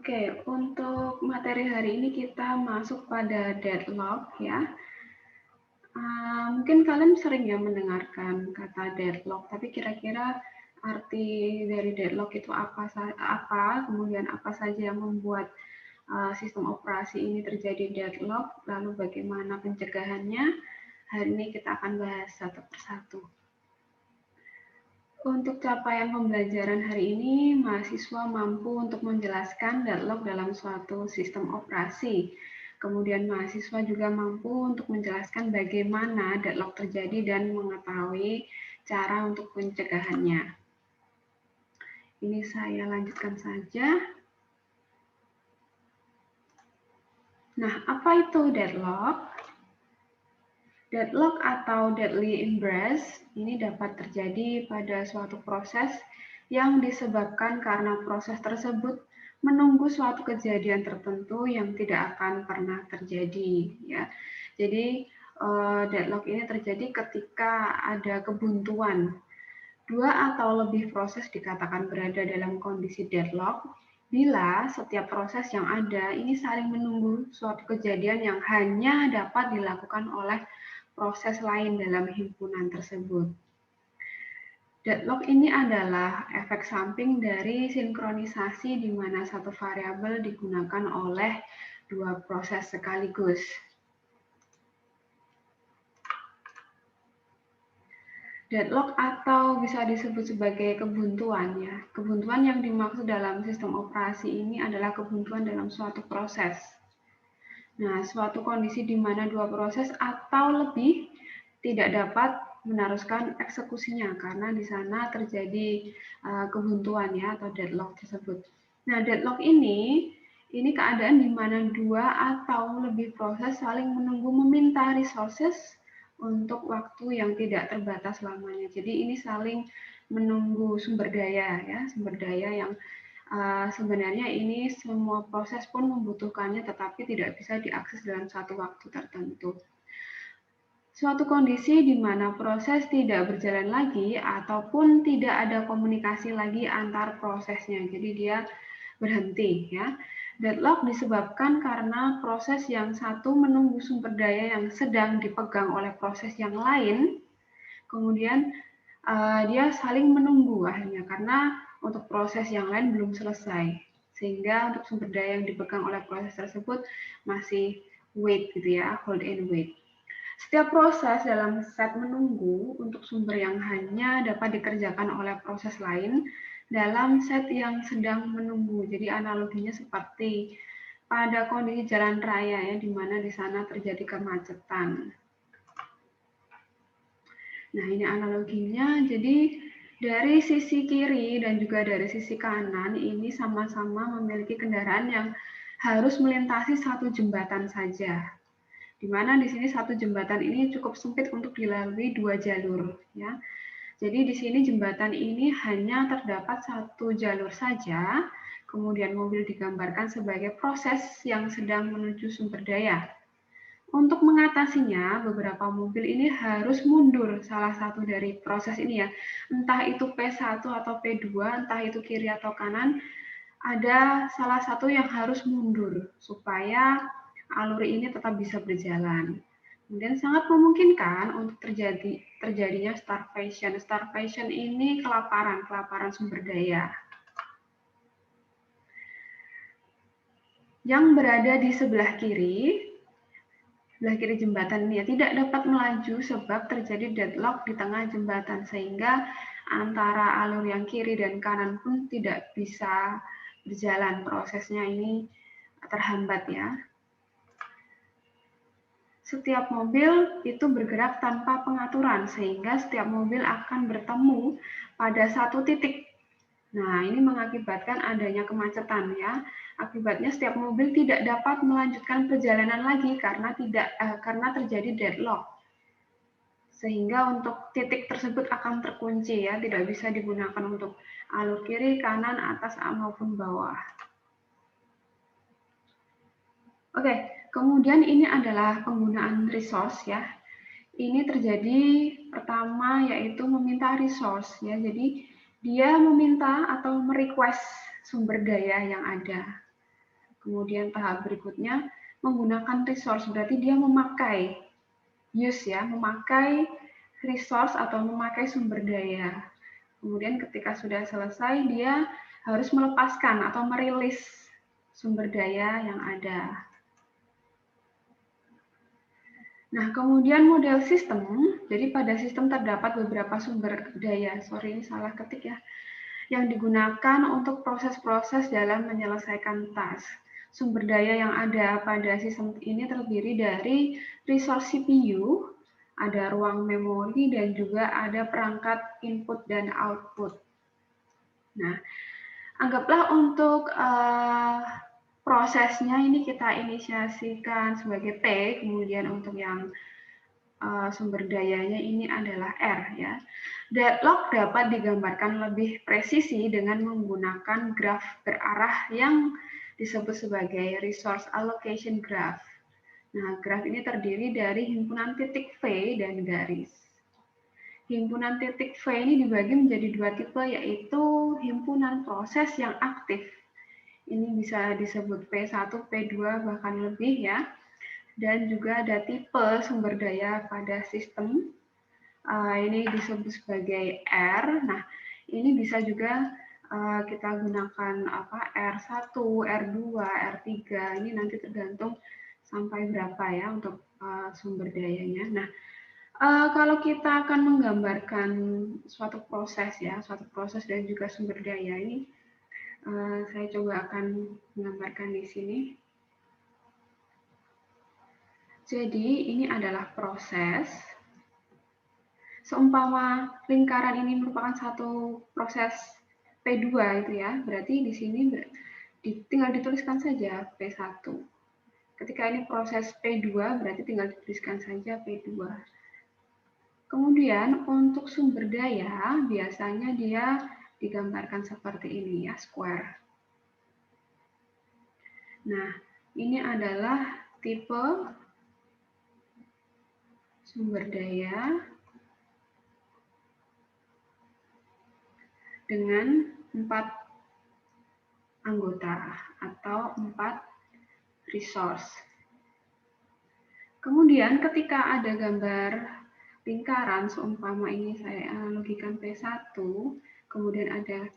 Oke, untuk materi hari ini kita masuk pada deadlock ya. Mungkin kalian sering ya mendengarkan kata deadlock, tapi kira-kira arti dari deadlock itu apa, kemudian apa saja yang membuat sistem operasi ini terjadi deadlock, lalu bagaimana pencegahannya. Hari ini kita akan bahas satu persatu. Untuk capaian pembelajaran hari ini, mahasiswa mampu untuk menjelaskan deadlock dalam suatu sistem operasi. Kemudian mahasiswa juga mampu untuk menjelaskan bagaimana deadlock terjadi dan mengetahui cara untuk pencegahannya. Ini saya lanjutkan saja. Nah, apa itu deadlock? Deadlock atau deadly embrace ini dapat terjadi pada suatu proses yang disebabkan karena proses tersebut menunggu suatu kejadian tertentu yang tidak akan pernah terjadi ya. Jadi deadlock ini terjadi ketika ada kebuntuan. Dua atau lebih proses dikatakan berada dalam kondisi deadlock bila setiap proses yang ada ini saling menunggu suatu kejadian yang hanya dapat dilakukan oleh proses lain dalam himpunan tersebut. Deadlock ini adalah efek samping dari sinkronisasi di mana satu variabel digunakan oleh dua proses sekaligus. Deadlock atau bisa disebut sebagai kebuntuan ya. Kebuntuan yang dimaksud dalam sistem operasi ini adalah kebuntuan dalam suatu proses. Nah, suatu kondisi di mana dua proses atau lebih tidak dapat meneruskan eksekusinya karena di sana terjadi kebuntuan ya atau deadlock tersebut. Nah, deadlock ini keadaan di mana dua atau lebih proses saling menunggu meminta resources untuk waktu yang tidak terbatas lamanya. Jadi ini saling menunggu sumber daya ya, sumber daya yang sebenarnya ini semua proses pun membutuhkannya tetapi tidak bisa diakses dalam satu waktu tertentu. Suatu kondisi di mana proses tidak berjalan lagi ataupun tidak ada komunikasi lagi antar prosesnya. Jadi dia berhenti ya. Deadlock disebabkan karena proses yang satu menunggu sumber daya yang sedang dipegang oleh proses yang lain. Kemudian dia saling menunggu akhirnya karena untuk proses yang lain belum selesai, sehingga untuk sumber daya yang dipegang oleh proses tersebut masih wait gitu ya, hold and wait. Setiap proses dalam set menunggu untuk sumber yang hanya dapat dikerjakan oleh proses lain dalam set yang sedang menunggu. Jadi analoginya seperti pada kondisi jalan raya ya, di mana di sana terjadi kemacetan. Nah, ini analoginya. Jadi dari sisi kiri dan juga dari sisi kanan ini sama-sama memiliki kendaraan yang harus melintasi satu jembatan saja. Di mana di sini satu jembatan ini cukup sempit untuk dilalui dua jalur, ya. Jadi di sini jembatan ini hanya terdapat satu jalur saja. Kemudian mobil digambarkan sebagai proses yang sedang menuju sumber daya. Untuk mengatasinya, beberapa mobil ini harus mundur salah satu dari proses ini ya. Entah itu P1 atau P2, entah itu kiri atau kanan, ada salah satu yang harus mundur supaya alur ini tetap bisa berjalan. Kemudian sangat memungkinkan untuk terjadinya starvation. Starvation ini kelaparan sumber daya. Yang berada di sebelah kiri jembatan ini ya, tidak dapat melaju sebab terjadi deadlock di tengah jembatan sehingga antara alur yang kiri dan kanan pun tidak bisa berjalan, prosesnya ini terhambat ya. Setiap mobil itu bergerak tanpa pengaturan sehingga setiap mobil akan bertemu pada satu titik. Nah, ini mengakibatkan adanya kemacetan ya. Akibatnya setiap mobil tidak dapat melanjutkan perjalanan lagi karena terjadi deadlock. Sehingga untuk titik tersebut akan terkunci ya, tidak bisa digunakan untuk alur kiri, kanan, atas maupun bawah. Oke, kemudian ini adalah penggunaan resource ya. Ini terjadi pertama yaitu meminta resource ya. Jadi dia meminta atau merequest sumber daya yang ada. Kemudian tahap berikutnya menggunakan resource, berarti dia memakai, use ya, memakai resource atau memakai sumber daya. Kemudian ketika sudah selesai, dia harus melepaskan atau merilis sumber daya yang ada. Nah, kemudian model sistem, jadi pada sistem terdapat beberapa sumber daya, sorry ini salah ketik ya, yang digunakan untuk proses-proses dalam menyelesaikan task. Sumber daya yang ada pada sistem ini terdiri dari resource CPU, ada ruang memori, dan juga ada perangkat input dan output. Nah, anggaplah untuk prosesnya ini kita inisiasikan sebagai T, kemudian untuk yang sumber dayanya ini adalah R ya. Deadlock dapat digambarkan lebih presisi dengan menggunakan graf berarah yang disebut sebagai resource allocation graph. Nah, graf ini terdiri dari himpunan titik V dan garis. Himpunan titik V ini dibagi menjadi dua tipe, yaitu himpunan proses yang aktif. Ini bisa disebut P1, P2, bahkan lebih ya. Dan juga ada tipe sumber daya pada sistem. Ini disebut sebagai R. Nah, ini bisa juga kita gunakan R1, R2, R3. Ini nanti tergantung sampai berapa ya untuk sumber dayanya. Nah, kalau kita akan menggambarkan suatu proses ya, suatu proses dan juga sumber daya ini, saya coba akan menggambarkan di sini. Jadi ini adalah proses. Seumpama lingkaran ini merupakan satu proses P2 itu ya, berarti di sini tinggal dituliskan saja P1. Ketika ini proses P2, berarti tinggal dituliskan saja P2. Kemudian untuk sumber daya, biasanya dia digambarkan seperti ini ya, square. Nah, ini adalah tipe sumber daya dengan 4 anggota atau 4 resource. Kemudian ketika ada gambar lingkaran, seumpama ini saya analogikan P1, kemudian ada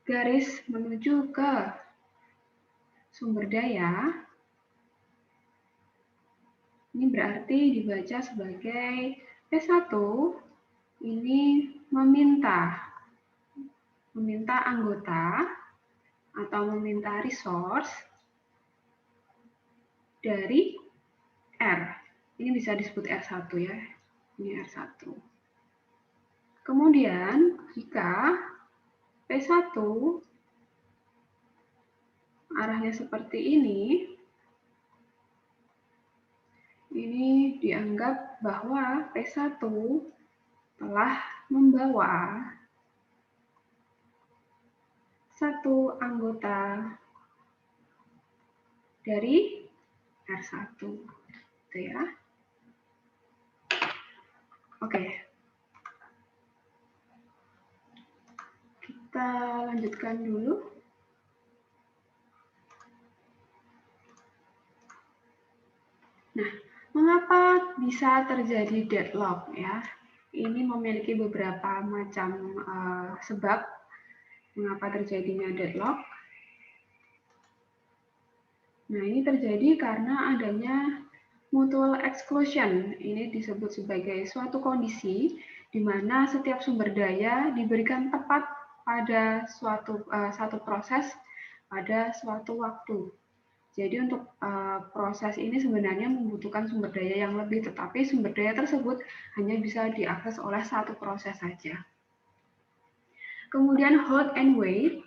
garis menuju ke sumber daya, ini berarti dibaca sebagai P1 ini meminta anggota atau meminta resource dari R. Ini bisa disebut R1 ya. Ini R1. Kemudian jika P1 arahnya seperti ini dianggap bahwa P1 telah membawa satu anggota dari R1. Gitu ya. Oke. Kita lanjutkan dulu. Nah, mengapa bisa terjadi deadlock ya? Ini memiliki beberapa macam sebab mengapa terjadinya deadlock. Nah, ini terjadi karena adanya mutual exclusion. Ini disebut sebagai suatu kondisi di mana setiap sumber daya diberikan tepat pada satu proses pada suatu waktu. Jadi untuk proses ini sebenarnya membutuhkan sumber daya yang lebih, tetapi sumber daya tersebut hanya bisa diakses oleh satu proses saja. Kemudian hold and wait,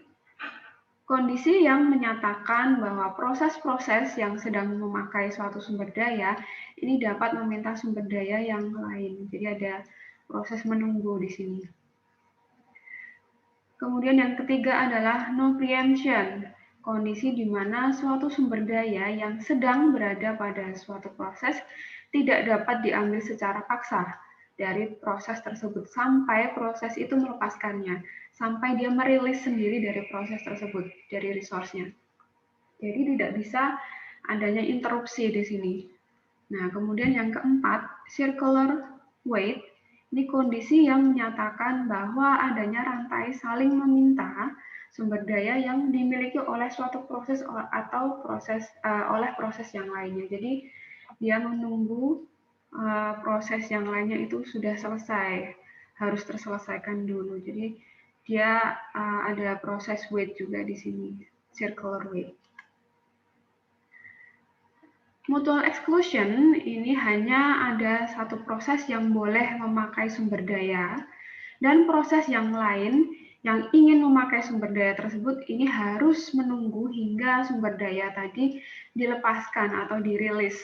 kondisi yang menyatakan bahwa proses-proses yang sedang memakai suatu sumber daya ini dapat meminta sumber daya yang lain. Jadi ada proses menunggu di sini. Kemudian yang ketiga adalah no preemption, kondisi di mana suatu sumber daya yang sedang berada pada suatu proses tidak dapat diambil secara paksa dari proses tersebut sampai proses itu melepaskannya, sampai dia merilis sendiri dari proses tersebut, dari resource-nya. Jadi tidak bisa adanya interupsi di sini. Nah, kemudian yang keempat, circular weight. Ini kondisi yang menyatakan bahwa adanya rantai saling meminta sumber daya yang dimiliki oleh suatu proses atau oleh proses yang lainnya. Jadi dia menunggu proses yang lainnya itu sudah selesai, harus terselesaikan dulu. Jadi dia ada proses wait juga di sini, circular wait. Mutual exclusion ini hanya ada satu proses yang boleh memakai sumber daya, dan proses yang lain yang ingin memakai sumber daya tersebut ini harus menunggu hingga sumber daya tadi dilepaskan atau dirilis.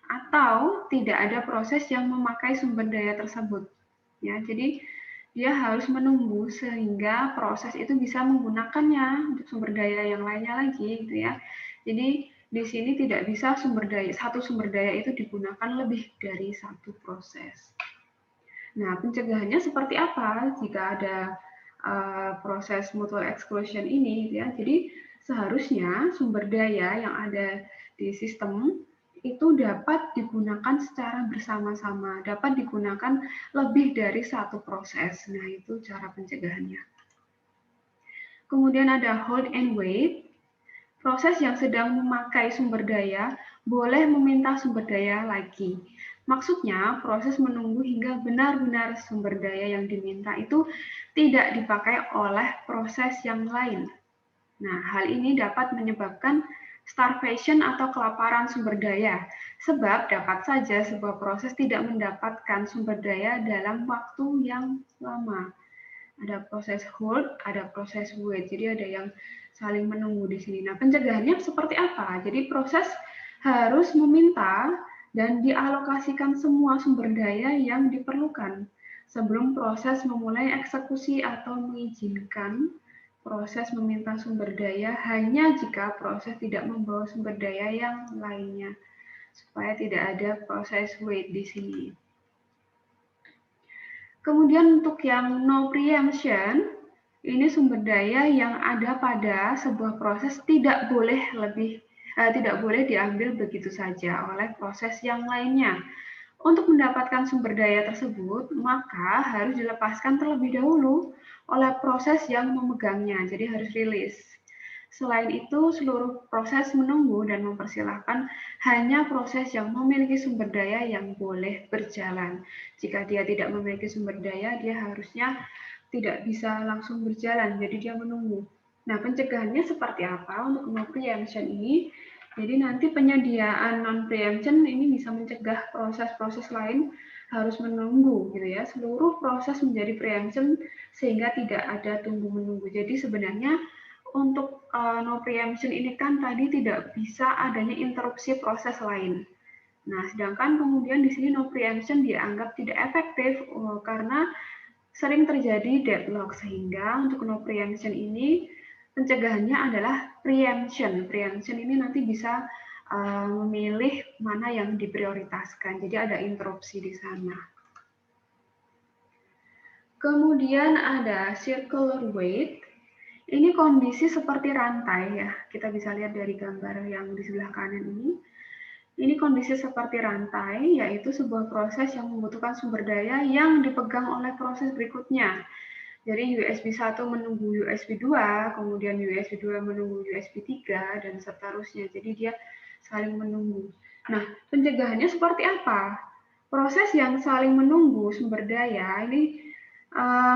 Atau tidak ada proses yang memakai sumber daya tersebut. Ya, jadi dia harus menunggu sehingga proses itu bisa menggunakannya untuk sumber daya yang lainnya lagi, gitu ya. Jadi di sini tidak bisa satu sumber daya itu digunakan lebih dari satu proses. Nah, pencegahannya seperti apa jika ada proses mutual exclusion ini, gitu ya. Jadi seharusnya sumber daya yang ada di sistem itu dapat digunakan secara bersama-sama, dapat digunakan lebih dari satu proses. Nah, itu cara pencegahannya. Kemudian ada hold and wait. Proses yang sedang memakai sumber daya boleh meminta sumber daya lagi. Maksudnya, proses menunggu hingga benar-benar sumber daya yang diminta itu tidak dipakai oleh proses yang lain. Nah, hal ini dapat menyebabkan starvation atau kelaparan sumber daya, sebab dapat saja sebuah proses tidak mendapatkan sumber daya dalam waktu yang lama. Ada proses hold, ada proses wait. Jadi ada yang saling menunggu di sini. Nah, pencegahannya seperti apa? Jadi proses harus meminta dan dialokasikan semua sumber daya yang diperlukan sebelum proses memulai eksekusi atau mengizinkan proses meminta sumber daya hanya jika proses tidak membawa sumber daya yang lainnya, supaya tidak ada proses wait di sini. Kemudian untuk yang no preemption, ini sumber daya yang ada pada sebuah proses tidak boleh diambil begitu saja oleh proses yang lainnya. Untuk mendapatkan sumber daya tersebut, maka harus dilepaskan terlebih dahulu oleh proses yang memegangnya, jadi harus rilis. Selain itu, seluruh proses menunggu dan mempersilahkan hanya proses yang memiliki sumber daya yang boleh berjalan. Jika dia tidak memiliki sumber daya, dia harusnya tidak bisa langsung berjalan, jadi dia menunggu. Nah, pencegahannya seperti apa untuk no preemption ini? Jadi nanti penyediaan non preemption ini bisa mencegah proses-proses lain harus menunggu, gitu ya. Seluruh proses menjadi preemption sehingga tidak ada tunggu menunggu. Jadi sebenarnya untuk no preemption ini kan tadi tidak bisa adanya interupsi proses lain. Nah, sedangkan kemudian di sini no preemption dianggap tidak efektif karena sering terjadi deadlock, sehingga untuk no preemption ini pencegahannya adalah preemption. Preemption ini nanti bisa memilih mana yang diprioritaskan. Jadi ada interupsi di sana. Kemudian ada circular weight. Ini kondisi seperti rantai ya. Kita bisa lihat dari gambar yang di sebelah kanan ini. Ini kondisi seperti rantai, yaitu sebuah proses yang membutuhkan sumber daya yang dipegang oleh proses berikutnya. Jadi USB 1 menunggu USB 2, kemudian USB 2 menunggu USB 3, dan seterusnya. Jadi dia saling menunggu. Nah, pencegahannya seperti apa? Proses yang saling menunggu sumber daya ini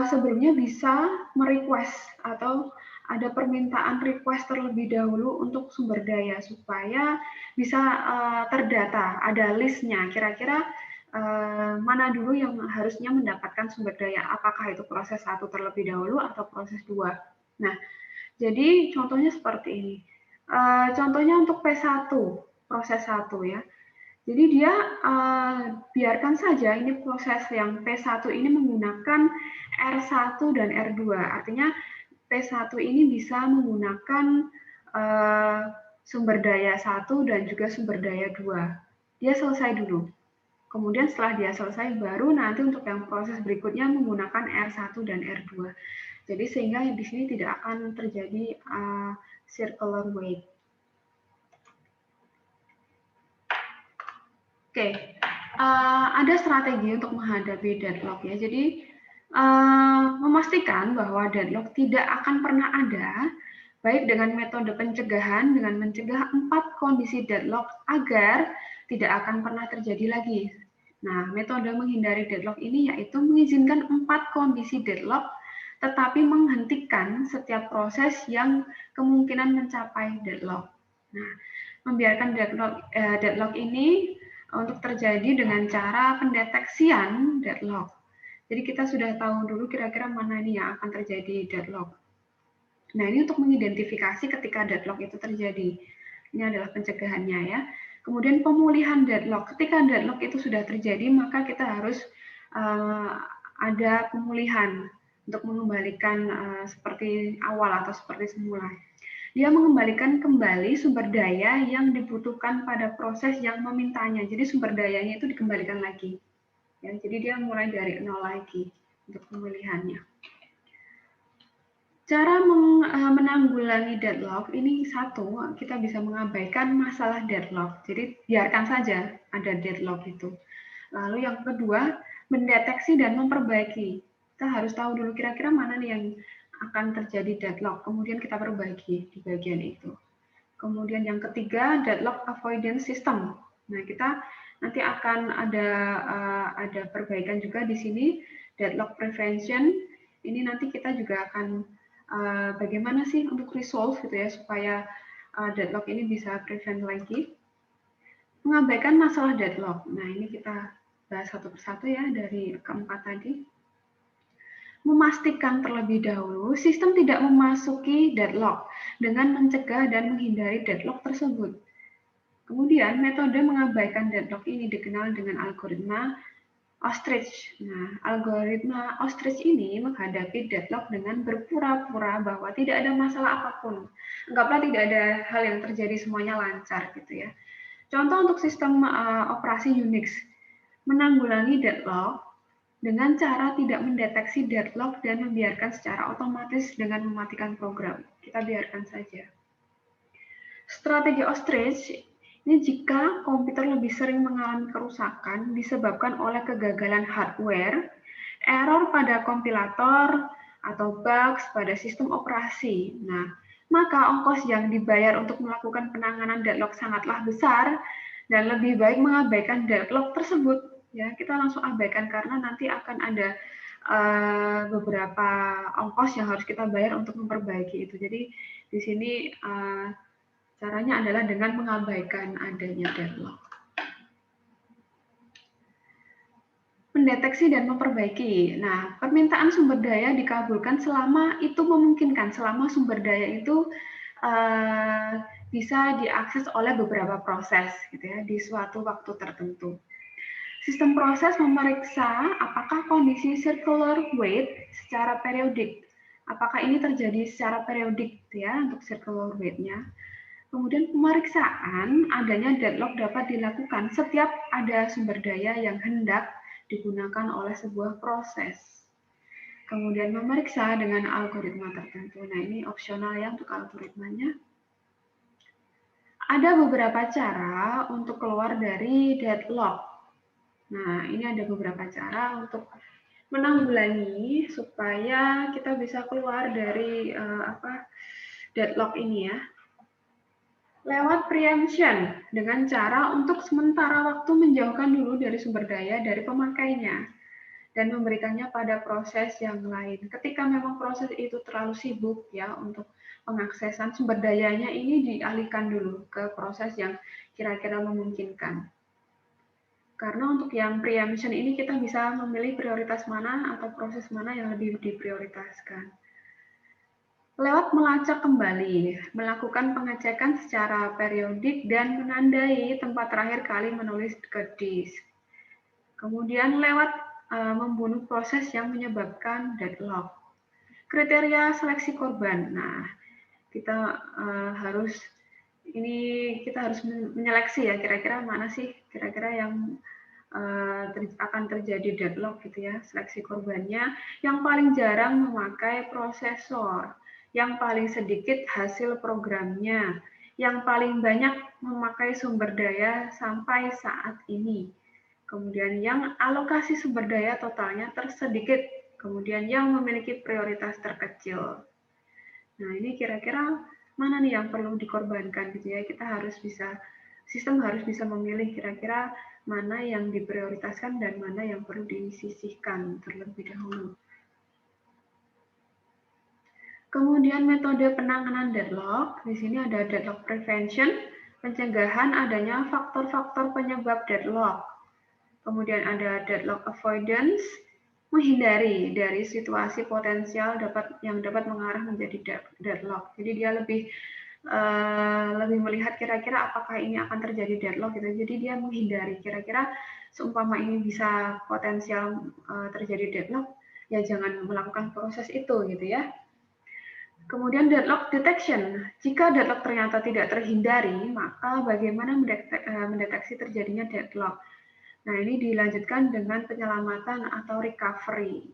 sebelumnya bisa merequest atau ada permintaan request terlebih dahulu untuk sumber daya supaya bisa terdata, ada listnya. Kira-kira mana dulu yang harusnya mendapatkan sumber daya? Apakah itu proses 1 terlebih dahulu atau proses 2? Nah, jadi contohnya seperti ini. Contohnya untuk P1, proses 1 ya. Jadi dia biarkan saja ini proses yang P1 ini menggunakan R1 dan R2. Artinya P1 ini bisa menggunakan sumber daya 1 dan juga sumber daya 2. Dia selesai dulu. Kemudian setelah dia selesai, baru nanti untuk yang proses berikutnya menggunakan R1 dan R2. Jadi sehingga di sini tidak akan terjadi circular weight. Oke, ada strategi untuk menghadapi deadlock ya. Jadi memastikan bahwa deadlock tidak akan pernah ada, baik dengan metode pencegahan dengan mencegah 4 kondisi deadlock agar tidak akan pernah terjadi lagi. Nah, metode menghindari deadlock ini yaitu mengizinkan 4 kondisi deadlock tetapi menghentikan setiap proses yang kemungkinan mencapai deadlock. Nah, membiarkan deadlock ini untuk terjadi dengan cara pendeteksian deadlock. Jadi kita sudah tahu dulu kira-kira mana nih yang akan terjadi deadlock. Nah, ini untuk mengidentifikasi ketika deadlock itu terjadi. Ini adalah pencegahannya ya. Kemudian pemulihan deadlock. Ketika deadlock itu sudah terjadi, maka kita harus ada pemulihan untuk mengembalikan seperti awal atau seperti semula. Dia mengembalikan kembali sumber daya yang dibutuhkan pada proses yang memintanya. Jadi sumber dayanya itu dikembalikan lagi. Ya, jadi dia mulai dari nol lagi untuk pemulihannya. Cara menanggulangi deadlock ini satu, kita bisa mengabaikan masalah deadlock. Jadi biarkan saja ada deadlock itu. Lalu yang kedua, mendeteksi dan memperbaiki. Kita harus tahu dulu kira-kira mana nih yang akan terjadi deadlock, kemudian kita perbaiki di bagian itu. Kemudian yang ketiga, deadlock avoidance system. Nah, kita nanti akan ada perbaikan juga di sini, deadlock prevention. Ini nanti kita juga akan bagaimana sih untuk resolve gitu ya supaya deadlock ini bisa prevent lagi. Mengabaikan masalah deadlock. Nah, ini kita bahas satu persatu ya dari keempat tadi. Memastikan terlebih dahulu sistem tidak memasuki deadlock dengan mencegah dan menghindari deadlock tersebut. Kemudian, metode mengabaikan deadlock ini dikenal dengan algoritma ostrich. Nah, algoritma ostrich ini menghadapi deadlock dengan berpura-pura bahwa tidak ada masalah apapun. Anggaplah tidak ada hal yang terjadi, semuanya lancar gitu ya. Contoh untuk sistem operasi Unix, menanggulangi deadlock dengan cara tidak mendeteksi deadlock dan membiarkan secara otomatis dengan mematikan program. Kita biarkan saja. Strategi ostrich ini jika komputer lebih sering mengalami kerusakan disebabkan oleh kegagalan hardware, error pada kompilator, atau bugs pada sistem operasi. Nah, maka ongkos yang dibayar untuk melakukan penanganan deadlock sangatlah besar dan lebih baik mengabaikan deadlock tersebut. Ya, kita langsung abaikan karena nanti akan ada beberapa ongkos yang harus kita bayar untuk memperbaiki itu. Jadi di sini caranya adalah dengan mengabaikan adanya deadlock. Mendeteksi dan memperbaiki. Nah, permintaan sumber daya dikabulkan selama itu memungkinkan, selama sumber daya itu bisa diakses oleh beberapa proses, gitu ya, di suatu waktu tertentu. Sistem proses memeriksa apakah kondisi circular wait secara periodik. Apakah ini terjadi secara periodik, ya, untuk circular wait-nya. Kemudian pemeriksaan adanya deadlock dapat dilakukan setiap ada sumber daya yang hendak digunakan oleh sebuah proses. Kemudian memeriksa dengan algoritma tertentu. Nah, ini opsional ya untuk algoritmanya. Ada beberapa cara untuk keluar dari deadlock. Nah, ini ada beberapa cara untuk menanggulangi supaya kita bisa keluar dari deadlock ini ya. Lewat preemption dengan cara untuk sementara waktu menjauhkan dulu dari sumber daya dari pemakainya dan memberikannya pada proses yang lain. Ketika memang proses itu terlalu sibuk ya untuk pengaksesan sumber dayanya, ini dialihkan dulu ke proses yang kira-kira memungkinkan. Karena untuk yang preemption ini kita bisa memilih prioritas mana atau proses mana yang lebih diprioritaskan. Lewat melacak kembali, melakukan pengecekan secara periodik dan menandai tempat terakhir kali menulis ke disk. Kemudian lewat membunuh proses yang menyebabkan deadlock. Kriteria seleksi korban. Nah, kita harus menyeleksi ya, kira-kira mana sih kira-kira yang akan terjadi deadlock gitu ya, seleksi korbannya. Yang paling jarang memakai prosesor, yang paling sedikit hasil programnya, yang paling banyak memakai sumber daya sampai saat ini. Kemudian yang alokasi sumber daya totalnya tersedikit, kemudian yang memiliki prioritas terkecil. Nah, ini kira-kira mana nih yang perlu dikorbankan gitu ya. Sistem harus bisa memilih kira-kira mana yang diprioritaskan dan mana yang perlu disisihkan terlebih dahulu. Kemudian metode penanganan deadlock, di sini ada deadlock prevention, pencegahan adanya faktor-faktor penyebab deadlock. Kemudian ada deadlock avoidance, menghindari dari situasi potensial yang dapat mengarah menjadi deadlock. Jadi dia lebih melihat kira-kira apakah ini akan terjadi deadlock gitu. Jadi dia menghindari kira-kira seumpama ini bisa potensial terjadi deadlock, ya jangan melakukan proses itu gitu ya. Kemudian deadlock detection. Jika deadlock ternyata tidak terhindari, maka bagaimana mendeteksi terjadinya deadlock? Nah, ini dilanjutkan dengan penyelamatan atau recovery.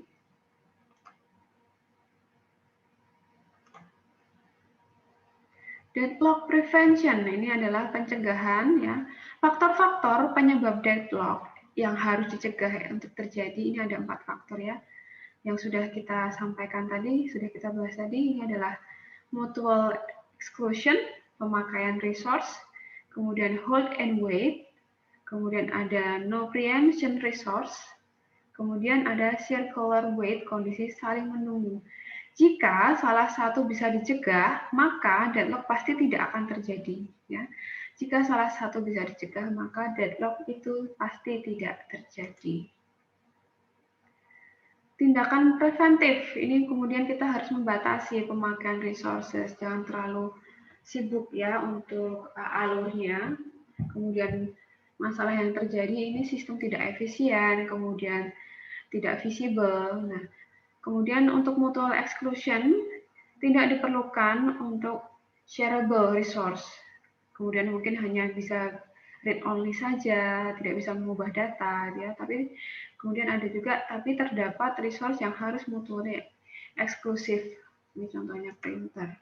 Deadlock prevention ini adalah pencegahan ya. Faktor-faktor penyebab deadlock yang harus dicegah untuk terjadi ini ada 4 faktor ya. Yang sudah kita sampaikan tadi, sudah kita bahas tadi, ini adalah mutual exclusion, pemakaian resource, kemudian hold and wait, kemudian ada no preemption resource, kemudian ada circular wait, kondisi saling menunggu. Jika salah satu bisa dicegah, maka deadlock pasti tidak akan terjadi. Ya. Jika salah satu bisa dicegah, maka deadlock itu pasti tidak terjadi. Tindakan preventif, ini kemudian kita harus membatasi pemakaian resources, jangan terlalu sibuk ya untuk alurnya. Kemudian masalah yang terjadi ini sistem tidak efisien, kemudian tidak visible. Nah, kemudian untuk mutual exclusion tidak diperlukan untuk shareable resource. Kemudian mungkin hanya bisa read only saja, tidak bisa mengubah data ya, tapi kemudian ada juga tapi terdapat resource yang harus mutually eksklusif. Ini contohnya printer.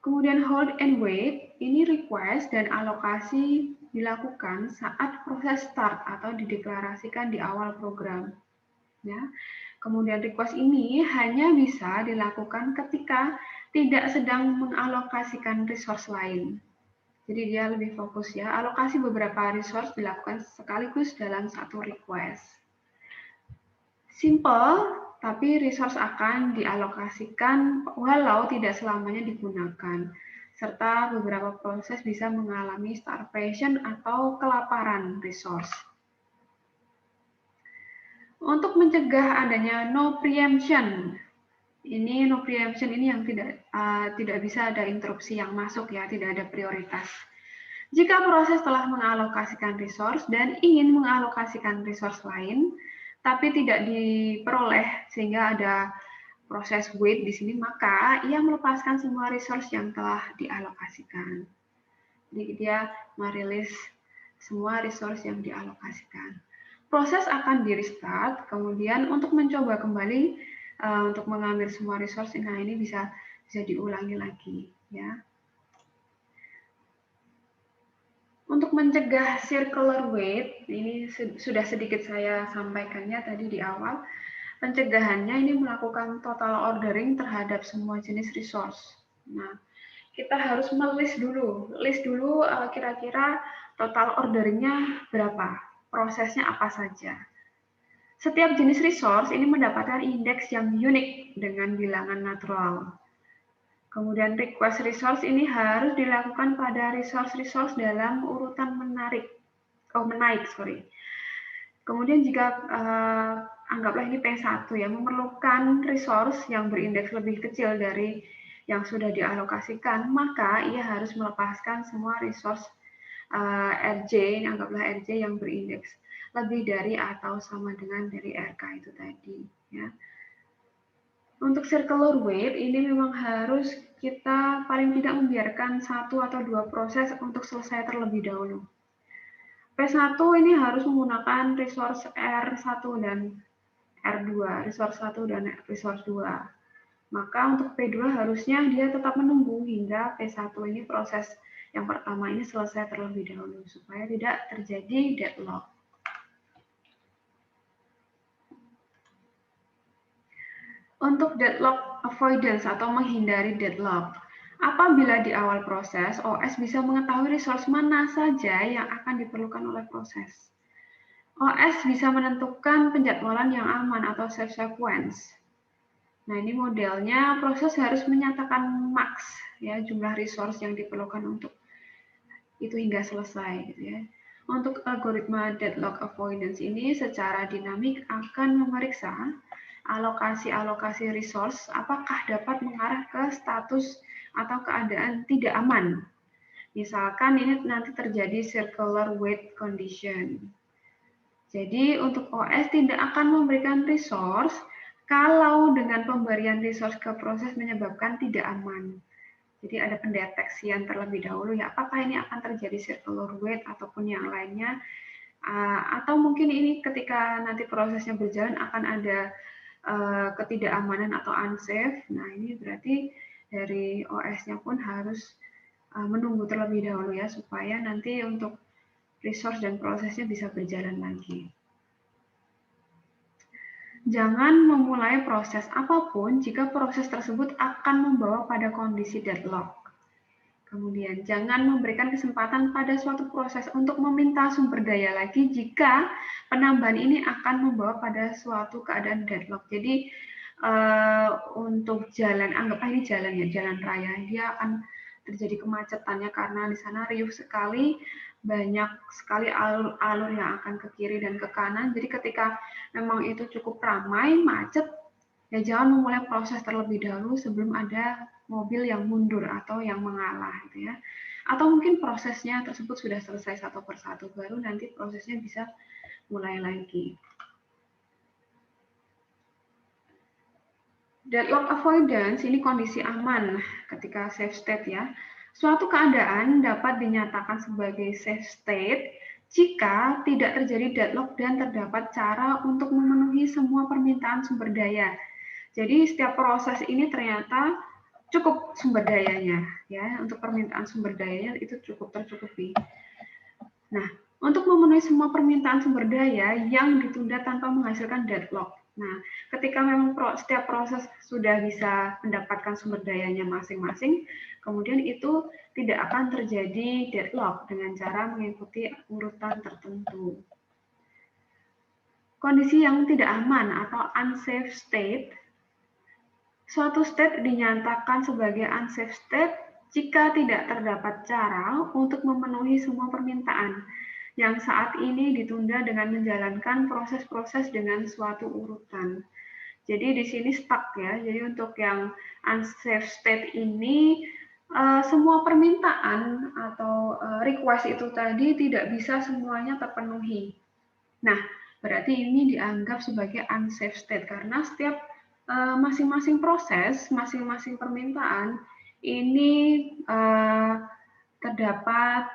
Kemudian hold and wait, ini request dan alokasi dilakukan saat proses start atau dideklarasikan di awal program. Ya. Kemudian request ini hanya bisa dilakukan ketika tidak sedang mengalokasikan resource lain. Jadi dia lebih fokus ya. Alokasi beberapa resource dilakukan sekaligus dalam satu request. Simple, tapi resource akan dialokasikan walau tidak selamanya digunakan. Serta beberapa proses bisa mengalami starvation atau kelaparan resource. Untuk mencegah adanya no preemption, ini no preemption ini yang tidak bisa ada interupsi yang masuk ya, tidak ada prioritas. Jika proses telah mengalokasikan resource dan ingin mengalokasikan resource lain, tapi tidak diperoleh sehingga ada proses wait di sini, maka ia melepaskan semua resource yang telah dialokasikan. Jadi dia merilis semua resource yang dialokasikan. Proses akan di restart, kemudian untuk mencoba kembali untuk mengambil semua resource, nah ini bisa diulangi lagi ya. Untuk mencegah circular wait, ini sudah sedikit saya sampaikannya tadi di awal. Pencegahannya ini melakukan total ordering terhadap semua jenis resource. Nah, kita harus list dulu kira-kira total orderingnya berapa, prosesnya apa saja. Setiap jenis resource ini mendapatkan indeks yang unik dengan bilangan natural. Kemudian request resource ini harus dilakukan pada resource dalam urutan menaik. Kemudian jika anggaplah ini P1 ya, memerlukan resource yang berindeks lebih kecil dari yang sudah dialokasikan, maka ia harus melepaskan semua resource RJ, anggaplah RJ yang berindeks lebih dari atau sama dengan dari RK itu tadi ya. Untuk circular wait ini memang harus kita paling tidak membiarkan 1 atau 2 proses untuk selesai terlebih dahulu. P1 ini harus menggunakan resource R1 dan R2, resource 1 dan resource 2. Maka untuk P2 harusnya dia tetap menunggu hingga P1 ini proses yang pertama ini selesai terlebih dahulu supaya tidak terjadi deadlock. Untuk deadlock avoidance atau menghindari deadlock, apabila di awal proses, OS bisa mengetahui resource mana saja yang akan diperlukan oleh proses. OS bisa menentukan penjadwalan yang aman atau safe sequence. Nah, ini modelnya proses harus menyatakan max ya jumlah resource yang diperlukan untuk itu hingga selesai gitu ya. Untuk algoritma deadlock avoidance ini secara dinamik akan memeriksa alokasi-alokasi resource apakah dapat mengarah ke status atau keadaan tidak aman. Misalkan ini nanti terjadi circular wait condition. Jadi untuk OS tidak akan memberikan resource kalau dengan pemberian resource ke proses menyebabkan tidak aman. Jadi ada pendeteksian terlebih dahulu ya apakah ini akan terjadi circular wait ataupun yang lainnya. Atau mungkin ini ketika nanti prosesnya berjalan akan ada ketidakamanan atau unsafe. Nah ini berarti dari OS-nya pun harus menunggu terlebih dahulu ya supaya nanti untuk resource dan prosesnya bisa berjalan lagi. Jangan memulai proses apapun jika proses tersebut akan membawa pada kondisi deadlock. Kemudian, jangan memberikan kesempatan pada suatu proses untuk meminta sumber daya lagi jika penambahan ini akan membawa pada suatu keadaan deadlock. Jadi, untuk jalan, anggaplah ini jalan ya, jalan raya, dia akan terjadi kemacetannya karena di sana riuh sekali, banyak sekali alur-alur yang akan ke kiri dan ke kanan. Jadi ketika memang itu cukup ramai, macet, ya jangan memulai proses terlebih dahulu sebelum ada mobil yang mundur atau yang mengalah gitu ya. Atau mungkin prosesnya tersebut sudah selesai satu persatu, baru nanti prosesnya bisa mulai lagi. Deadlock avoidance ini kondisi aman ketika safe state ya. Suatu keadaan dapat dinyatakan sebagai safe state jika tidak terjadi deadlock dan terdapat cara untuk memenuhi semua permintaan sumber daya. Jadi setiap proses ini ternyata cukup sumber dayanya ya, untuk permintaan sumber dayanya itu cukup tercukupi. Nah, untuk memenuhi semua permintaan sumber daya yang ditunda tanpa menghasilkan deadlock. Nah, ketika memang setiap proses sudah bisa mendapatkan sumber dayanya masing-masing, kemudian itu tidak akan terjadi deadlock dengan cara mengikuti urutan tertentu. Kondisi yang tidak aman atau unsafe state, suatu state dinyatakan sebagai unsafe state jika tidak terdapat cara untuk memenuhi semua permintaan yang saat ini ditunda dengan menjalankan proses-proses dengan suatu urutan. Jadi di sini stuck ya. Jadi untuk yang unsafe state ini semua permintaan atau request itu tadi tidak bisa semuanya terpenuhi. Nah, berarti ini dianggap sebagai unsafe state karena setiap masing-masing proses, masing-masing permintaan ini terdapat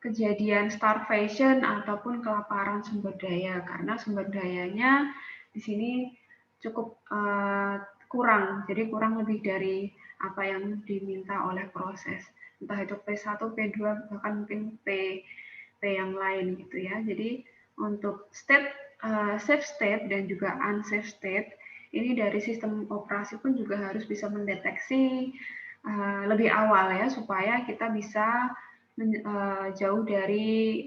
kejadian starvation ataupun kelaparan sumber daya karena sumber dayanya di sini cukup kurang, jadi kurang lebih dari apa yang diminta oleh proses, entah itu P1, P2, bahkan mungkin P yang lain gitu ya. Jadi untuk safe state dan juga unsafe state ini dari sistem operasi pun juga harus bisa mendeteksi lebih awal ya supaya kita bisa jauh dari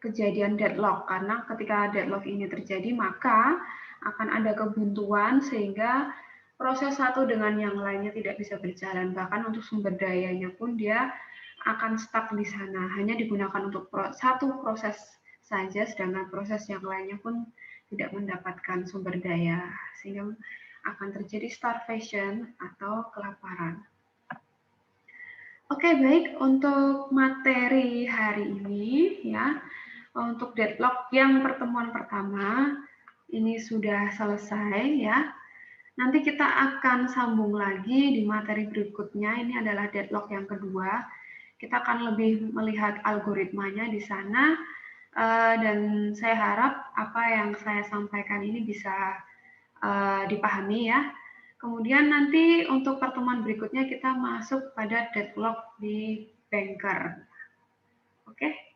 kejadian deadlock karena ketika deadlock ini terjadi maka akan ada kebuntuan sehingga proses satu dengan yang lainnya tidak bisa berjalan, bahkan untuk sumber dayanya pun dia akan stuck di sana, hanya digunakan untuk satu proses saja sedangkan proses yang lainnya pun tidak mendapatkan sumber daya sehingga akan terjadi starvation atau kelaparan. Oke, baik untuk materi hari ini ya. Untuk deadlock yang pertemuan pertama ini sudah selesai ya. Nanti kita akan sambung lagi di materi berikutnya. Ini adalah deadlock yang kedua. Kita akan lebih melihat algoritmanya di sana dan saya harap apa yang saya sampaikan ini bisa dipahami ya. Kemudian nanti untuk pertemuan berikutnya kita masuk pada deadlock di banker. Oke.